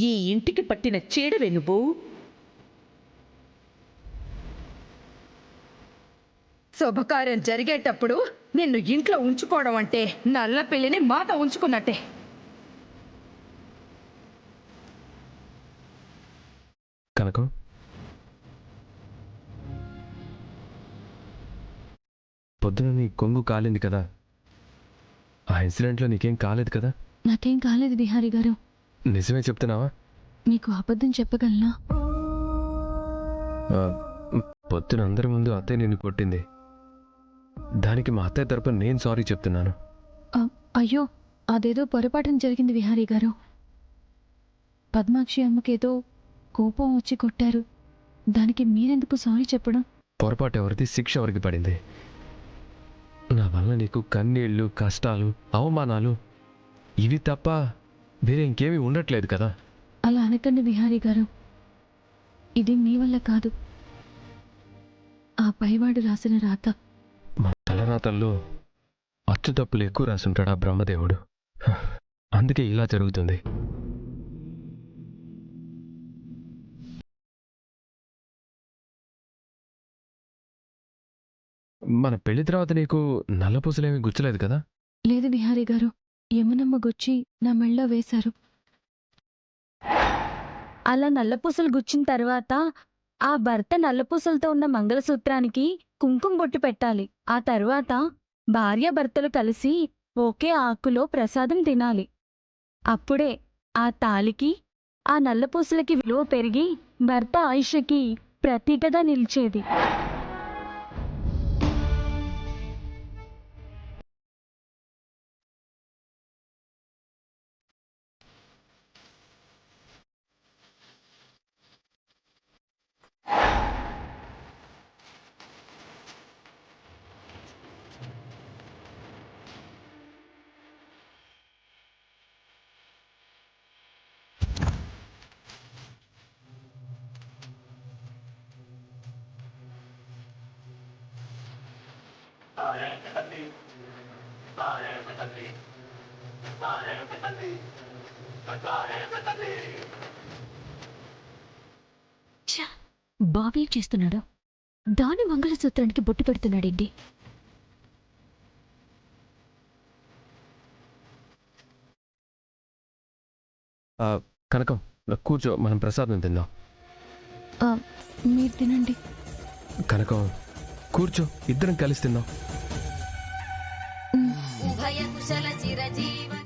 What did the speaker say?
ఈ ఇంటికి పట్టిన చీడవే నువ్వు. శుభకార్యం జరిగేటప్పుడు నిన్ను ఇంట్లో ఉంచుకోవడం అంటే నల్ల పిల్లిని మాట ఉంచుకున్నట్టే. కనకం, పొద్దున నీ కొంగు కాలింది కదా, ఆ ఇన్సిడెంట్లో నీకేం కాలేదు కదా? నాకేం కాలేదు బిహారీ గారు. నిజమే చెప్తున్నావా? మీకు అబద్ధం చెప్పగలనా? పొద్దున అందరి ముందు అత్తయ్య నిన్ను కొట్టింది. దానికి మా అత్తయ్య తరపున నేను సారీ చెప్తున్నాను. అయ్యో, అదేదో పొరపాటున జరిగింది బిహారీ గారు. పద్మాక్షి అమ్మకేదో కోపం వచ్చి కొట్టారు. దానికి మీరెందుకు సారీ చెప్పడం? పొరపాటు ఎవరిది, శిక్ష ఎవరికి పడింది? నా వల్ల నీకు కన్నీళ్ళు, కష్టాలు, అవమానాలు ఇవి తప్ప వేరే ఇంకేమీ ఉండట్లేదు కదా. అలా అనకండి బిహారీ గారు. ఇది మీ వల్ల కాదు, ఆ పైవాడు రాసిన రాత. మన తలరాతల్లో అచ్చు తప్పులు ఎక్కువ రాసుంటాడు ఆ బ్రహ్మదేవుడు. అందుకే ఇలా జరుగుతుంది. మన పెళ్లి తర్వాత నీకు నల్లపూసలేమీ గుచ్చలేదు కదా? లేదు బిహారీ గారు, యమునమ్మ గుచ్చి నా మెళ్ళో వేశారు. అలా నల్లపూసలు గుచ్చిన తర్వాత ఆ భర్త నల్లపూసలతో ఉన్న మంగళసూత్రానికి కుంకుమ బొట్టు పెట్టాలి. ఆ తర్వాత భార్యాభర్తలు కలిసి ఒకే ఆకులో ప్రసాదం తినాలి. అప్పుడే ఆ తాళికి, ఆ నల్లపూసలకి విలువ పెరిగి భర్త ఆయుష్కి ప్రతీకగా నిలిచేది. బాబీ చేస్తున్నాడు. దాని మంగళసూత్రానికి బొట్టు పెడుతున్నాడేంటి? కనకం, కూర్చో, మనం ప్రసాదం తిందాం. మీరు తినండి. కనకం, కూర్చో, ఇద్దరం కలిసి తిందాం. ఉభయ కుశల చిరజీవన